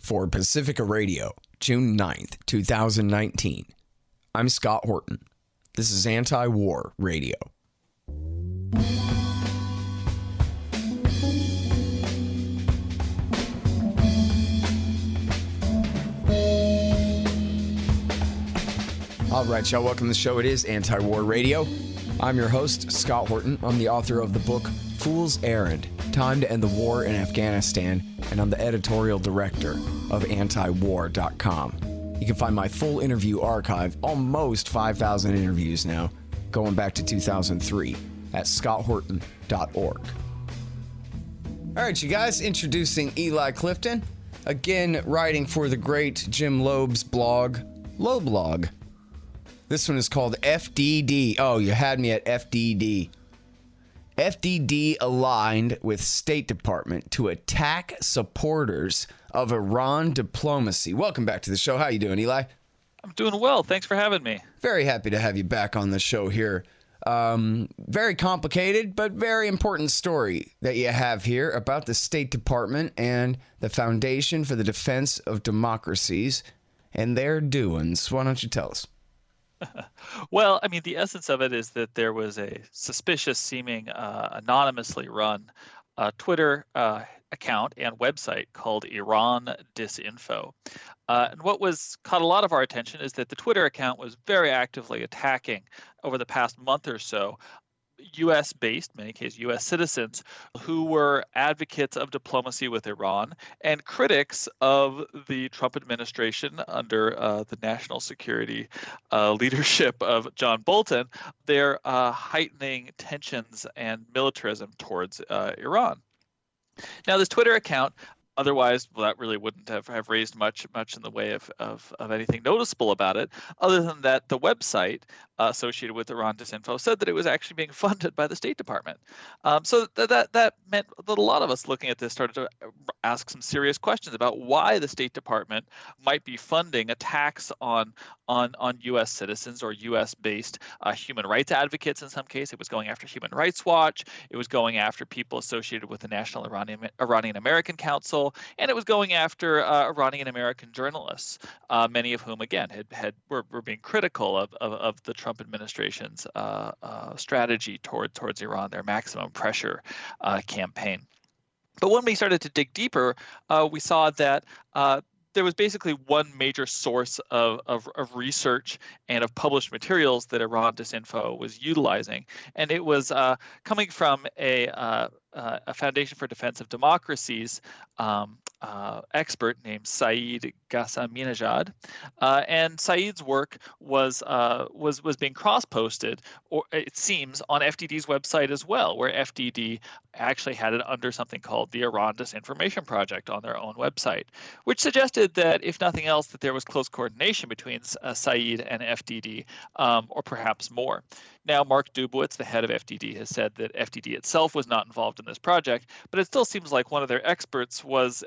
for Pacifica Radio, June 9th, 2019. I'm Scott Horton. This is Anti-War Radio. All right, y'all, welcome to the show. It is Anti-War Radio. I'm your host, Scott Horton. I'm the author of the book, Fool's Errand, Time to End the War in Afghanistan, and I'm the editorial director of antiwar.com. You can find my full interview archive, almost 5,000 interviews now, going back to 2003, at scotthorton.org. All right, you guys, introducing Eli Clifton, again writing for the great Jim Loeb's blog, Loeblog. This one is called FDD. Oh, you had me at FDD. FDD aligned with State Department to attack supporters of Iran diplomacy. Welcome back to the show. How you doing, Eli? I'm doing well. Thanks for having me. Very happy to have you back on the show here. Very complicated, but very important story that you have here about the State Department and the Foundation for the Defense of Democracies and their doings. Why don't you tell us? Well, I mean, the essence of it is that there was a suspicious seeming anonymously run Twitter account and website called Iran Disinfo. And what caught a lot of our attention is that the Twitter account was very actively attacking over the past month or so U.S.-based, in many cases U.S. citizens, who were advocates of diplomacy with Iran and critics of the Trump administration under the national security leadership of John Bolton. They're heightening tensions and militarism towards Iran. Now, this Twitter account, otherwise, well, that really wouldn't have raised much in the way of anything noticeable about it, other than that the website associated with Iran Disinfo said that it was actually being funded by the State Department. So that meant that a lot of us looking at this started to ask some serious questions about why the State Department might be funding attacks on U.S. citizens or U.S.-based human rights advocates. In some case, it was going after Human Rights Watch. It was going after people associated with the National Iranian American Council, and it was going after Iranian American journalists, many of whom, again, were being critical of the Trump administration's strategy towards Iran, their maximum pressure campaign. But when we started to dig deeper, we saw that there was basically one major source of research and of published materials that Iran Disinfo was utilizing, and it was coming from a Foundation for Defense of Democracies expert named Saeed Ghassaminejad, and Saeed's work was being cross-posted, or it seems, on FDD's website as well, where FDD actually had it under something called the Iran Disinformation Project on their own website, which suggested that, if nothing else, that there was close coordination between Saeed and FDD, or perhaps more. Now, Mark Dubowitz, the head of FDD, has said that FDD itself was not involved in this project, but it still seems like one of their experts was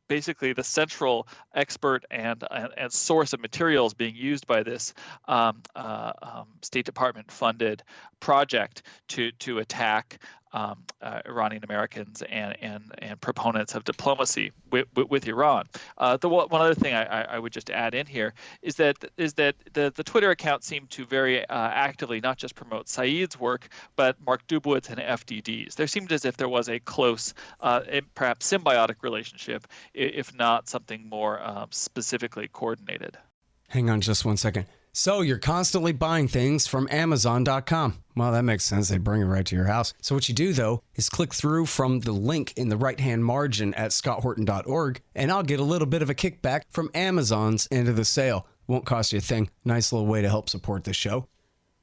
basically the central expert and source of materials being used by this State Department-funded project to attack Iranian Americans and proponents of diplomacy with Iran. One other thing I would just add in here is that the Twitter account seemed to very actively not just promote Saeed's work, but Mark Dubowitz and FDD's. There seemed as if there was a close, perhaps symbiotic relationship, if not something more specifically coordinated. Hang on just one second. So you're constantly buying things from Amazon.com. Well, that makes sense. They bring it right to your house. So what you do, though, is click through from the link in the right-hand margin at scotthorton.org, and I'll get a little bit of a kickback from Amazon's end of the sale. Won't cost you a thing. Nice little way to help support the show.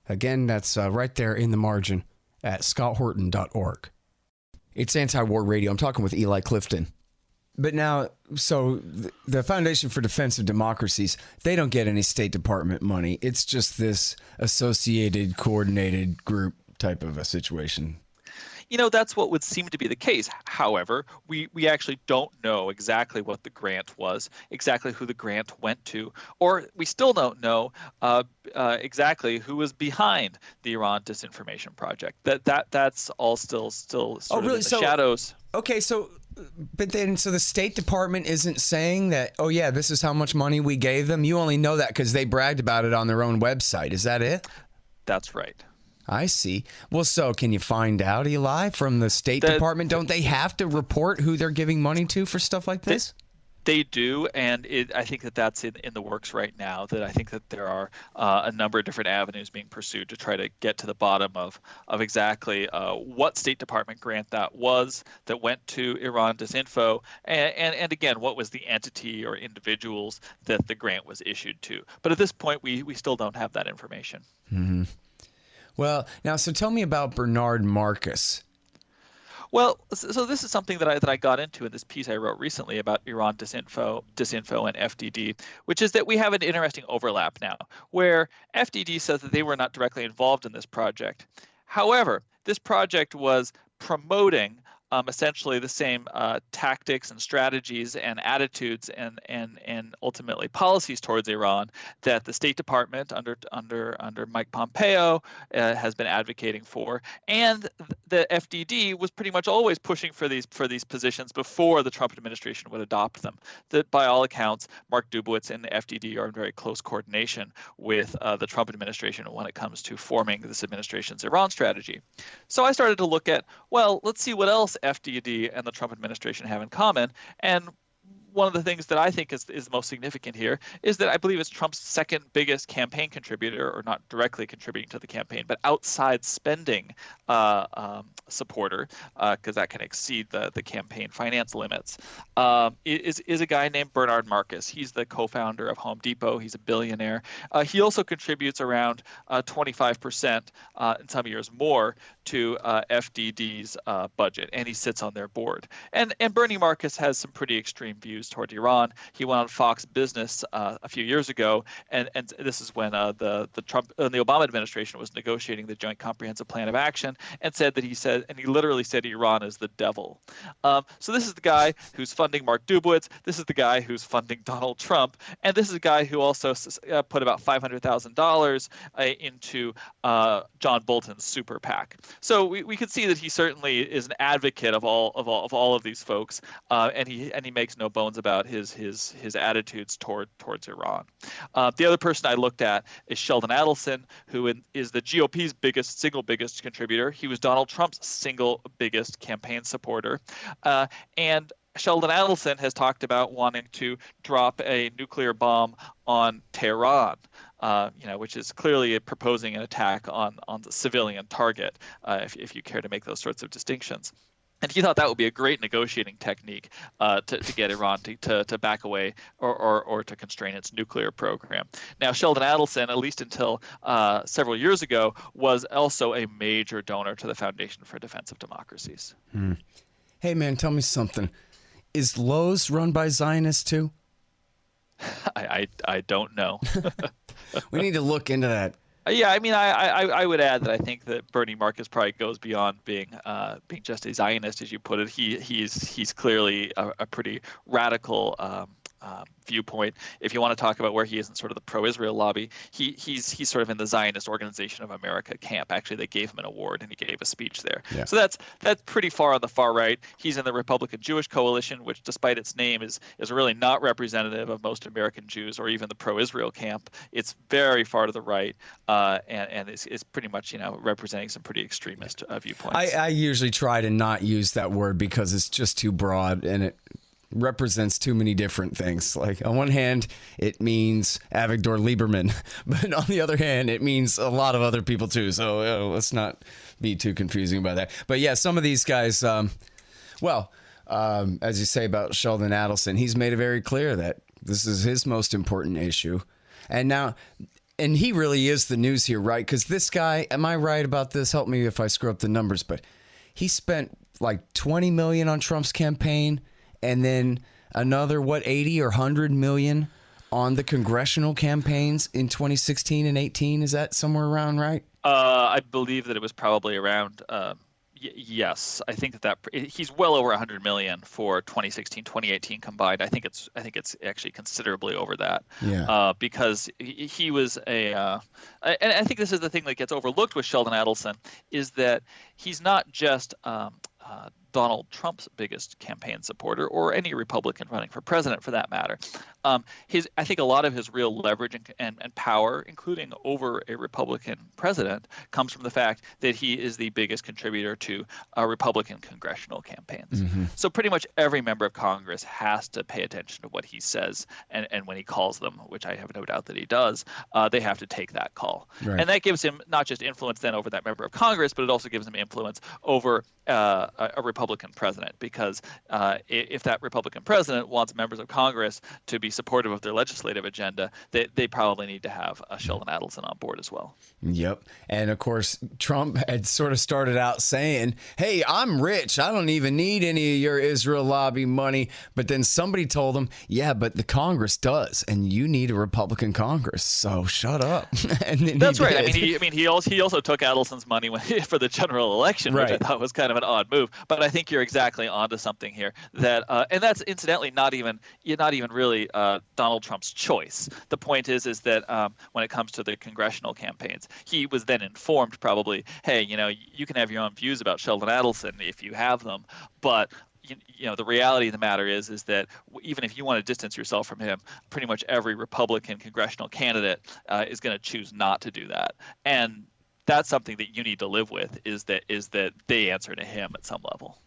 Again, that's right there in the margin at scotthorton.org. It's Anti-War Radio. I'm talking with Eli Clifton. But now, so the Foundation for Defense of Democracies, they don't get any State Department money. It's just this associated, coordinated group type of a situation. You know, that's what would seem to be the case. However, we actually don't know exactly what the grant was, exactly who the grant went to, or we still don't know exactly who was behind the Iran Disinformation Project. That's all still really? In the shadows. Okay, so But then, so the State Department isn't saying that, oh, yeah, this is how much money we gave them? You only know that because they bragged about it on their own website. Is that it? That's right. I see. Well, so can you find out, Eli, from the State Department? Don't they have to report who they're giving money to for stuff like this? They do, and I think that's in the works right now. That I think that there are a number of different avenues being pursued to try to get to the bottom of exactly what State Department grant that was that went to Iran Disinfo, and again, what was the entity or individuals that the grant was issued to. But at this point, we still don't have that information. Mm-hmm. Well, now, so tell me about Bernard Marcus. Well, so this is something that I got into in this piece I wrote recently about Iran Disinfo and FDD, which is that we have an interesting overlap now, where FDD says that they were not directly involved in this project. However, this project was promoting essentially the same tactics and strategies and attitudes and ultimately policies towards Iran that the State Department under Mike Pompeo has been advocating for, and the FDD was pretty much always pushing for these positions before the Trump administration would adopt them. That by all accounts, Mark Dubowitz and the FDD are in very close coordination with the Trump administration when it comes to forming this administration's Iran strategy. So I started to look at, well, let's see what else FDD and the Trump administration have in common. And one of the things that I think is most significant here is that I believe it's Trump's second biggest campaign contributor, or not directly contributing to the campaign, but outside spending supporter, because that can exceed the campaign finance limits, is a guy named Bernard Marcus. He's the co-founder of Home Depot. He's a billionaire. He also contributes around 25%, in some years more, to FDD's budget, and he sits on their board. And Bernie Marcus has some pretty extreme views toward Iran. He went on Fox Business a few years ago, and this is when the Obama administration was negotiating the Joint Comprehensive Plan of Action, and he literally said Iran is the devil. So this is the guy who's funding Mark Dubowitz. This is the guy who's funding Donald Trump, and this is a guy who also put about $500,000 into John Bolton's super PAC. So we can see that he certainly is an advocate of all of these folks, and he makes no bones about his attitudes towards Iran. The other person I looked at is Sheldon Adelson, who is the GOP's single biggest contributor. He was Donald Trump's single biggest campaign supporter, and Sheldon Adelson has talked about wanting to drop a nuclear bomb on Tehran, which is clearly proposing an attack on the civilian target, if you care to make those sorts of distinctions. And he thought that would be a great negotiating technique to get Iran to back away or to constrain its nuclear program. Now, Sheldon Adelson, at least until several years ago, was also a major donor to the Foundation for Defense of Democracies. Hey, man, tell me something. Is Lowe's run by Zionists too? I don't know. We need to look into that. Yeah, I mean, I would add that I think that Bernie Marcus probably goes beyond being just a Zionist, as you put it. He's clearly a pretty radical viewpoint. If you want to talk about where he is in sort of the pro-Israel lobby, he's sort of in the Zionist Organization of America camp. Actually, they gave him an award and he gave a speech there. Yeah. So that's pretty far on the far right. He's in the Republican Jewish Coalition, which, despite its name, is really not representative of most American Jews or even the pro-Israel camp. It's very far to the right, and is pretty much representing some pretty extremist viewpoints. I usually try to not use that word because it's just too broad and it represents too many different things. Like, on one hand, it means Avigdor Lieberman, but on the other hand, it means a lot of other people too. So let's not be too confusing about that. But yeah, some of these guys, as you say about Sheldon Adelson, he's made it very clear that this is his most important issue. And he really is the news here, right? Because this guy, am I right about this? Help me if I screw up the numbers, but he spent like $20 million on Trump's campaign, and then another, 80 or 100 million on the congressional campaigns in 2016 and 18. Is that somewhere around right? I believe that it was probably around. Yes, I think that he's well over 100 million for 2016, 2018 combined. I think it's actually considerably over that. Yeah. Because he was and I think this is the thing that gets overlooked with Sheldon Adelson, is that he's not just Donald Trump's biggest campaign supporter, or any Republican running for president for that matter. I think a lot of his real leverage and power, including over a Republican president, comes from the fact that he is the biggest contributor to Republican congressional campaigns. Mm-hmm. So pretty much every member of Congress has to pay attention to what he says, and when he calls them, which I have no doubt that he does, they have to take that call. Right. And that gives him not just influence then over that member of Congress, but it also gives him influence over a Republican president, because if that Republican president wants members of Congress to be supportive of their legislative agenda, they probably need to have Sheldon Adelson on board as well. Yep. And of course, Trump had sort of started out saying, hey, I'm rich. I don't even need any of your Israel lobby money. But then somebody told him, yeah, but the Congress does. And you need a Republican Congress. So shut up. And then that's right. He also took Adelson's money for the general election, which I thought was kind of an odd move. But I think you're exactly onto something here. And that's incidentally not even really Donald Trump's choice. The point is that when it comes to the congressional campaigns, he was then informed probably, hey, you can have your own views about Sheldon Adelson if you have them, but the reality of the matter is that even if you want to distance yourself from him, pretty much every Republican congressional candidate is going to choose not to do that. And that's something that you need to live with, is that they answer to him at some level.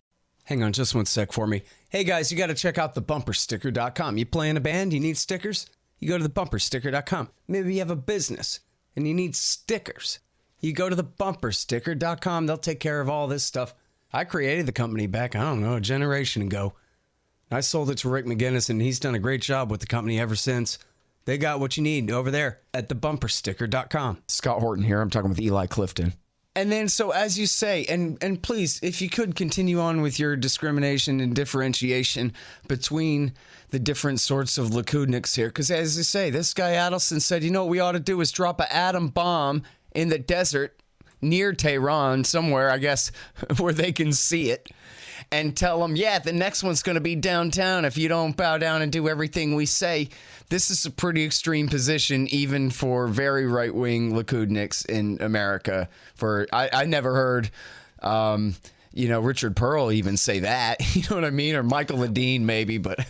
Hang on just one sec for me. Hey guys, you got to check out thebumpersticker.com. You play in a band, you need stickers? You go to thebumpersticker.com. Maybe you have a business and you need stickers. You go to thebumpersticker.com. They'll take care of all this stuff. I created the company back, a generation ago. I sold it to Rick McGinnis, and he's done a great job with the company ever since. They got what you need over there at thebumpersticker.com. Scott Horton here. I'm talking with Eli Clifton. And then, so as you say, and please, if you could continue on with your discrimination and differentiation between the different sorts of Likudniks here, because as you say, this guy Adelson said, what we ought to do is drop an atom bomb in the desert near Tehran somewhere, I guess, where they can see it, and tell them, the next one's going to be downtown if you don't bow down and do everything we say. This is a pretty extreme position, even for very right-wing Likudniks in America. I never heard, Richard Pearl even say that, you know what I mean? Or Michael Ledeen maybe, but...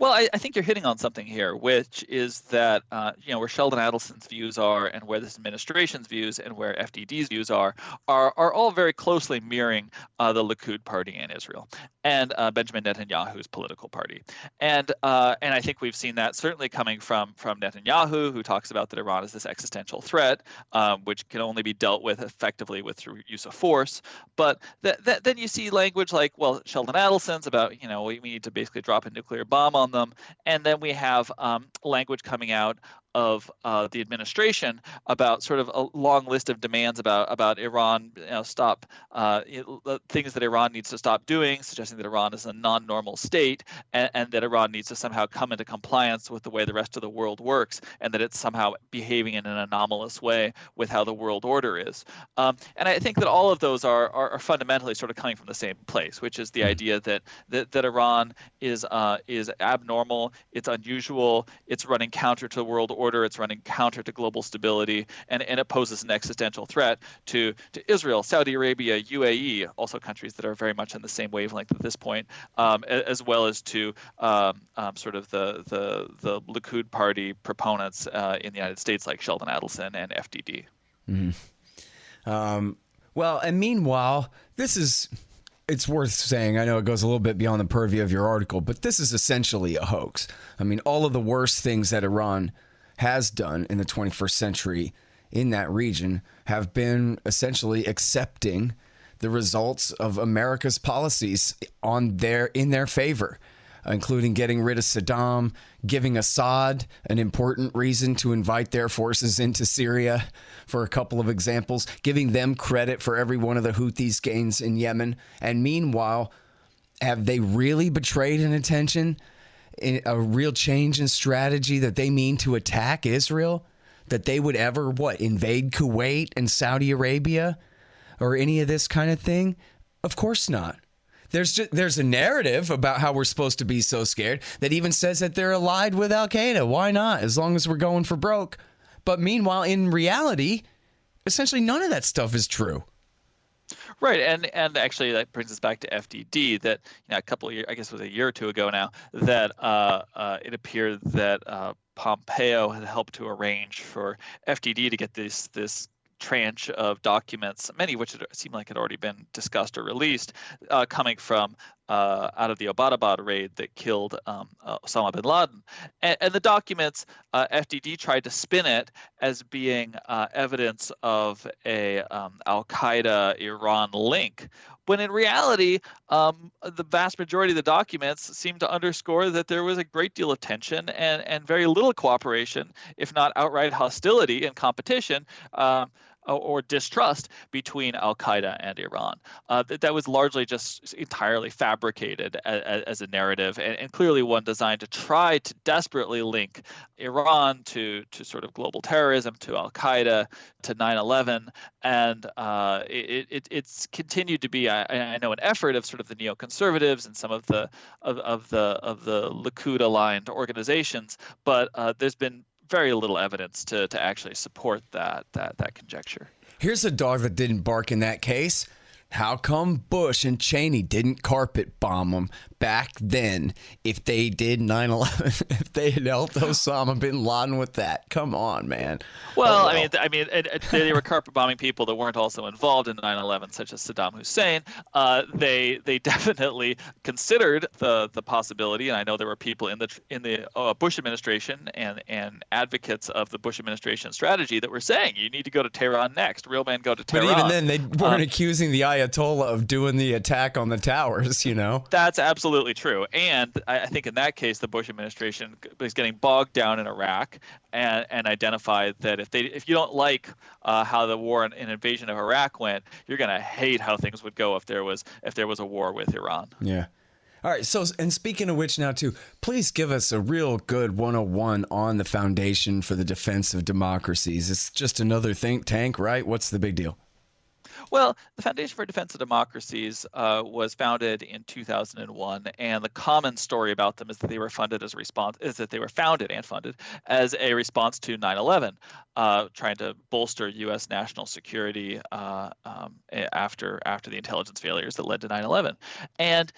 Well, I think you're hitting on something here, which is that where Sheldon Adelson's views are, and where this administration's views, and where FDD's views are all very closely mirroring the Likud party in Israel and Benjamin Netanyahu's political party. And I think we've seen that certainly coming from Netanyahu, who talks about that Iran is this existential threat, which can only be dealt with effectively through use of force. But then you see language like, Sheldon Adelson's about, we need to basically drop a nuclear bomb on them. And then we have language coming out of the administration about sort of a long list of demands about Iran, stop things that Iran needs to stop doing, suggesting that Iran is a non-normal state, and that Iran needs to somehow come into compliance with the way the rest of the world works, and that it's somehow behaving in an anomalous way with how the world order is. And I think that all of those are fundamentally sort of coming from the same place, which is the idea that Iran is abnormal, it's unusual, it's running counter to world order, it's running counter to global stability, and it poses an existential threat to Israel, Saudi Arabia, UAE, also countries that are very much in the same wavelength at this point, as well as to sort of the Likud party proponents in the United States like Sheldon Adelson and FDD. Mm-hmm. Well, and meanwhile, it's worth saying, I know it goes a little bit beyond the purview of your article, but this is essentially a hoax. I mean, all of the worst things that Iran has done in the 21st century in that region have been essentially accepting the results of America's policies in their favor, including getting rid of Saddam, giving Assad an important reason to invite their forces into Syria, for a couple of examples, giving them credit for every one of the Houthis' gains in Yemen. And meanwhile, have they really betrayed an intention, a real change in strategy that they mean to attack Israel? That they would ever, invade Kuwait and Saudi Arabia or any of this kind of thing? Of course not. There's a narrative about how we're supposed to be so scared that even says that they're allied with Al-Qaeda. Why not? As long as we're going for broke. But meanwhile, in reality, essentially none of that stuff is true. Right, and actually that brings us back to FDD. That a couple of years, I guess it was a year or two ago now, that it appeared that Pompeo had helped to arrange for FDD to get this tranche of documents, many of which it seemed like had already been discussed or released, coming from out of the Abbottabad raid that killed Osama bin Laden. And the documents, FDD tried to spin it as being evidence of a Al-Qaeda Iran link, when in reality, the vast majority of the documents seem to underscore that there was a great deal of tension and very little cooperation, if not outright hostility and competition, or distrust between Al-Qaeda and Iran. That was largely just entirely fabricated as a narrative, and clearly one designed to try to desperately link Iran to sort of global terrorism, to Al-Qaeda, to 9/11, and it's continued to be, I know, an effort of sort of the neoconservatives and some of the Likud-aligned organizations, but there's been very little evidence to actually support that conjecture. Here's a dog that didn't bark in that case. How come Bush and Cheney didn't carpet bomb them back then if they did 9/11, if they had helped Osama bin Laden with that? Come on, man. Well, I mean, they were carpet bombing people that weren't also involved in 9/11, such as Saddam Hussein. They definitely considered the possibility, and I know there were people in the Bush administration and advocates of the Bush administration strategy that were saying you need to go to Tehran next. Real men go to Tehran. But even then, they weren't accusing the Ayatollah of doing the attack on the towers, That's absolutely true. And I think in that case, the Bush administration was getting bogged down in Iraq and identified that if you don't like how the war and invasion of Iraq went, you're going to hate how things would go if there was a war with Iran. Yeah. All right. So, and speaking of which now too, please give us a real good 101 on the Foundation for the Defense of Democracies. It's just another think tank, right? What's the big deal? Well, the Foundation for Defense of Democracies was founded in 2001, and the common story about them is that they were founded and funded as a response to 9/11, trying to bolster U.S. national security after the intelligence failures that led to 9/11, and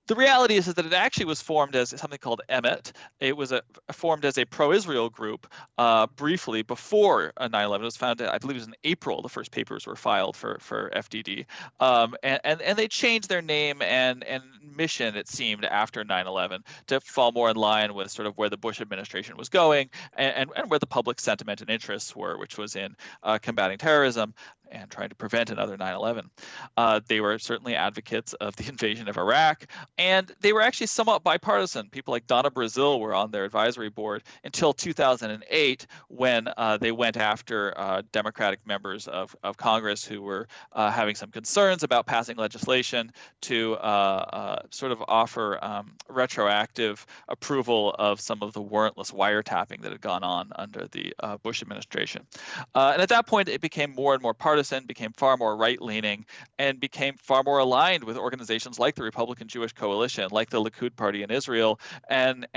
the reality is that it actually was formed as something called EMET. It was formed as a pro-Israel group briefly before 9/11. It was founded, I believe it was in April. The first papers were filed for FDD. And they changed their name and mission, it seemed, after 9/11 to fall more in line with sort of where the Bush administration was going and where the public sentiment and interests were, which was in combating terrorism and trying to prevent another 9/11. They were certainly advocates of the invasion of Iraq, and they were actually somewhat bipartisan. People like Donna Brazil were on their advisory board until 2008, when they went after Democratic members of Congress who were having some concerns about passing legislation to sort of offer retroactive approval of some of the warrantless wiretapping that had gone on under the Bush administration. And at that point, it became more and more partisan, became far more right-leaning, and became far more aligned with organizations like the Republican Jewish Coalition, like the Likud Party in Israel, and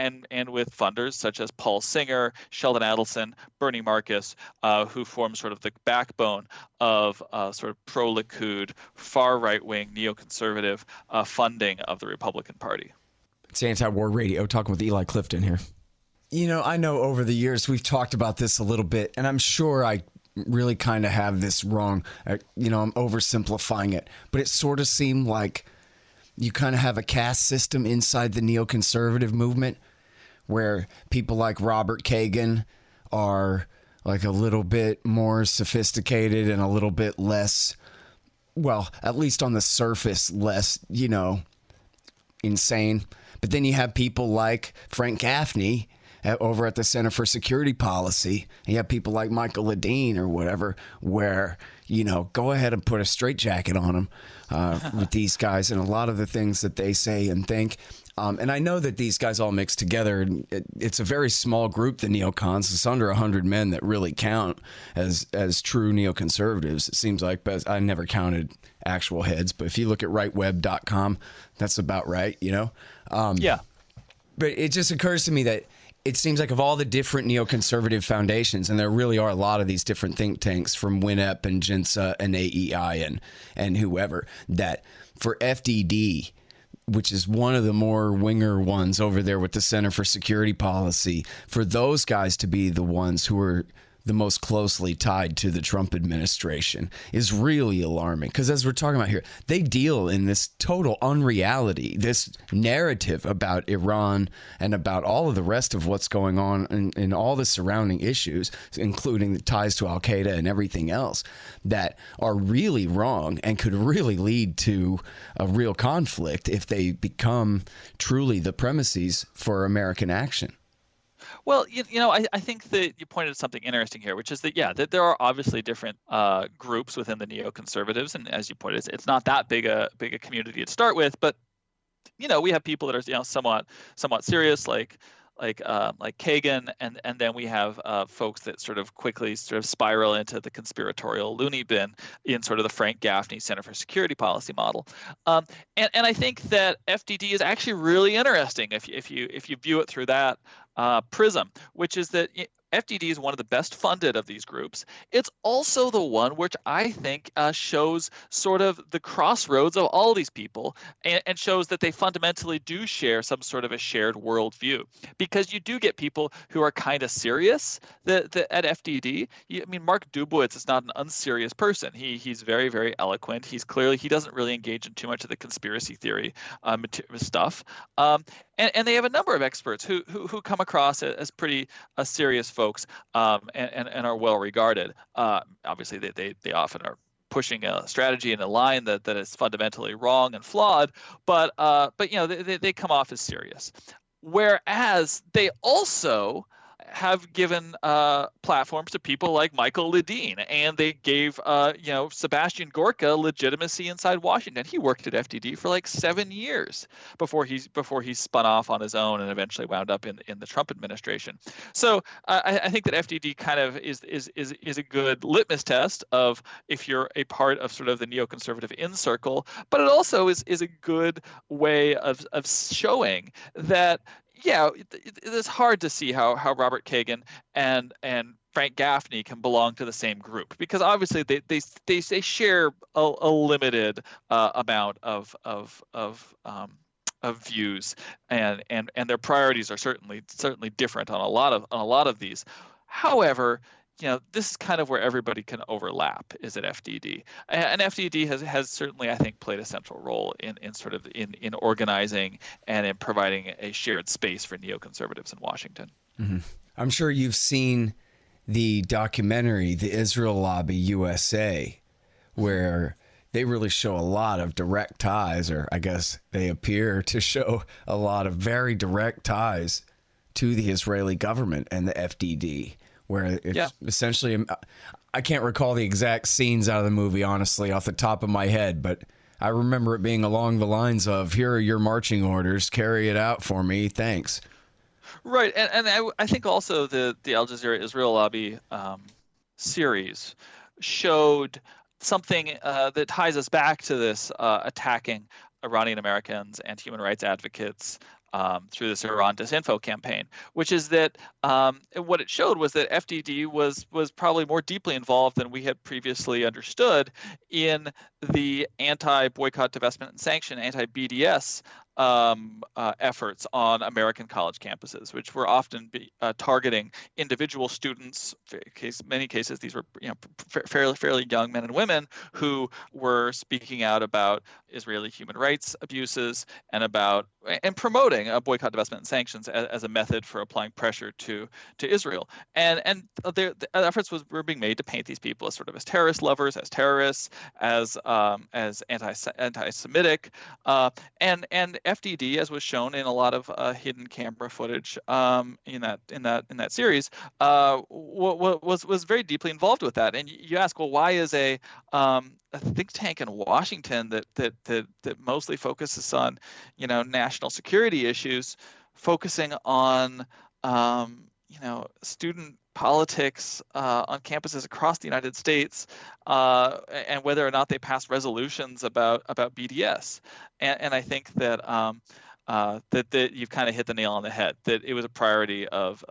with funders such as Paul Singer, Sheldon Adelson, Bernie Marcus, who form sort of the backbone of sort of pro-Likud, far right-wing, neoconservative funding of the Republican Party. It's Anti-War Radio, talking with Eli Clifton here. I know over the years we've talked about this a little bit, and I'm sure I really kind of have this wrong. I'm oversimplifying it, but it sort of seemed like you kind of have a caste system inside the neoconservative movement where people like Robert Kagan are like a little bit more sophisticated and a little bit less, well, at least on the surface, less, insane. But then you have people like Frank Gaffney over at the Center for Security Policy. And you have people like Michael Ledeen or whatever, where, go ahead and put a straitjacket on them with these guys and a lot of the things that they say and think. And I know that these guys all mix together. It's a very small group, the neocons. It's under 100 men that really count as true neoconservatives, it seems like. But I never counted actual heads. But if you look at rightweb.com, that's about right, Yeah. But it just occurs to me that it seems like of all the different neoconservative foundations, and there really are a lot of these different think tanks from WINEP and GINSA and AEI and whoever, that for FDD, which is one of the more winger ones over there with the Center for Security Policy, for those guys to be the ones who are the most closely tied to the Trump administration is really alarming. Because as we're talking about here, they deal in this total unreality, this narrative about Iran and about all of the rest of what's going on in all the surrounding issues, including the ties to Al Qaeda and everything else, that are really wrong and could really lead to a real conflict if they become truly the premises for American action. Well, I think that you pointed something interesting here, which is that, that there are obviously different groups within the neoconservatives. And as you pointed, it's not that big a community to start with. But, we have people that are, somewhat serious, like Kagan, and then we have folks that sort of quickly sort of spiral into the conspiratorial loony bin in sort of the Frank Gaffney Center for Security Policy model. And I think that FDD is actually really interesting if you view it through that prism, which is that FDD is one of the best funded of these groups. It's also the one which I think shows sort of the crossroads of all these people and shows that they fundamentally do share some sort of a shared worldview. Because you do get people who are kind of serious at FDD. Mark Dubowitz is not an unserious person. He's very, very eloquent. He doesn't really engage in too much of the conspiracy theory stuff. And they have a number of experts who come across as pretty serious folks and are well regarded. Obviously, they often are pushing a strategy and a line that is fundamentally wrong and flawed, but they come off as serious. Whereas they also have given platforms to people like Michael Ledeen, and they gave Sebastian Gorka legitimacy inside Washington. He worked at FDD for like 7 years before he spun off on his own and eventually wound up in the Trump administration. So I think that FDD kind of is a good litmus test of if you're a part of sort of the neoconservative in circle, but it also is a good way of showing that. Yeah, it's hard to see how Robert Kagan and Frank Gaffney can belong to the same group, because obviously they share a limited amount of views, and their priorities are certainly different on a lot of these. However, this is kind of where everybody can overlap is at FDD, and FDD has certainly, I think, played a central role in organizing and in providing a shared space for neoconservatives in Washington. Mm-hmm. I'm sure you've seen the documentary, The Israel Lobby USA, where they really show a lot of direct ties, or I guess they appear to show a lot of very direct ties to the Israeli government and the FDD. Where it's essentially, I can't recall the exact scenes out of the movie, honestly, off the top of my head, but I remember it being along the lines of, here are your marching orders, carry it out for me, thanks. Right, and I think also the Al Jazeera Israel Lobby series showed something that ties us back to this attacking Iranian Americans and human rights advocates through this Iran Disinfo campaign, which is that what it showed was that FDD was probably more deeply involved than we had previously understood in the anti-boycott, divestment, and sanction, anti-BDS efforts on American college campuses, which were often targeting individual students. In many cases, these were fairly young men and women who were speaking out about Israeli human rights abuses and promoting boycott, divestment, and sanctions as a method for applying pressure to Israel. And the efforts were being made to paint these people as sort of as terrorist lovers, as terrorists, as anti-Semitic, and FDD, as was shown in a lot of hidden camera footage in that series, was very deeply involved with that. And you ask, well, why is a think tank in Washington that mostly focuses on national security issues, focusing on student politics on campuses across the United States, and whether or not they pass resolutions about BDS, and I think that that you've kind of hit the nail on the head. That it was a priority of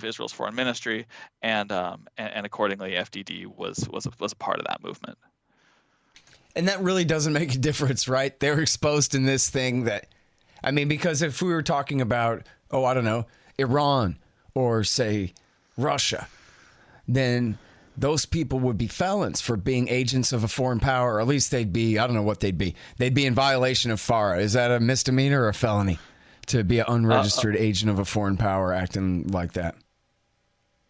Israel's foreign ministry, and accordingly, FDD was a part of that movement. And that really doesn't make a difference, right? They're exposed in this thing that, I mean, because if we were talking about, I don't know, Iran or say Russia, then those people would be felons for being agents of a foreign power, or at least they'd be, I don't know what they'd be. They'd be in violation of FARA. Is that a misdemeanor or a felony to be an unregistered agent of a foreign power acting like that?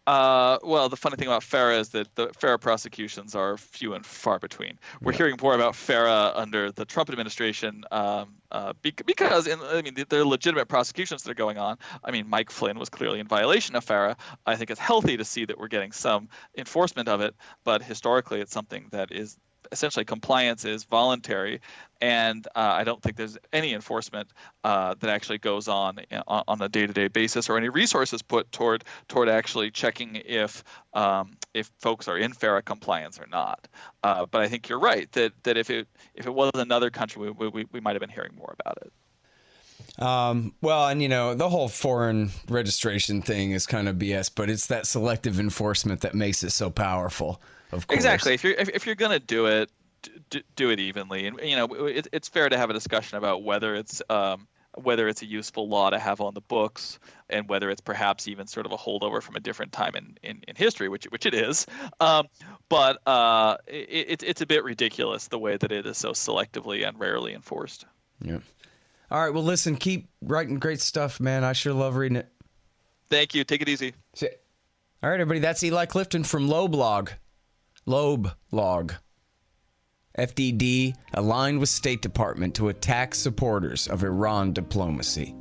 Well, the funny thing about FARA is that the FARA prosecutions are few and far between. We're hearing more about FARA under the Trump administration because there are legitimate prosecutions that are going on. I mean, Mike Flynn was clearly in violation of FARA. I think it's healthy to see that we're getting some enforcement of it, but historically it's something that is essentially compliance is voluntary, and I don't think there's any enforcement that actually goes on a day-to-day basis, or any resources put toward actually checking if folks are in FARA compliance or not. But I think you're right that if it was another country, we might have been hearing more about it. Well, and the whole foreign registration thing is kind of BS, but it's that selective enforcement that makes it so powerful. Of course. Exactly. If you're gonna do it, do it evenly, and it's fair to have a discussion about whether it's a useful law to have on the books, and whether it's perhaps even sort of a holdover from a different time in history, which it is. But it's a bit ridiculous the way that it is so selectively and rarely enforced. Yeah. All right. Well, listen, keep writing great stuff, man. I sure love reading it. Thank you. Take it easy. All right, everybody. That's Eli Clifton from Loblog. FDD aligned with State Department to attack supporters of Iran diplomacy.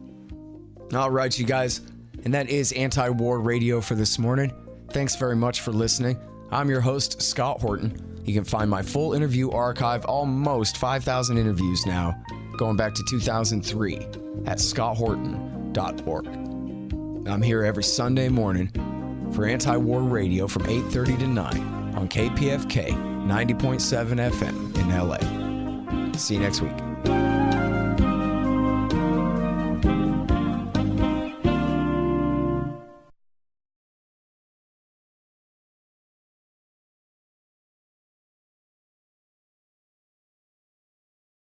All right, you guys. And that is Anti-War Radio for this morning. Thanks very much for listening. I'm your host, Scott Horton. You can find my full interview archive, almost 5,000 interviews now, going back to 2003 at scotthorton.org. I'm here every Sunday morning for Anti-War Radio from 8:30 to 9 on KPFK 90.7 FM in LA. See you next week.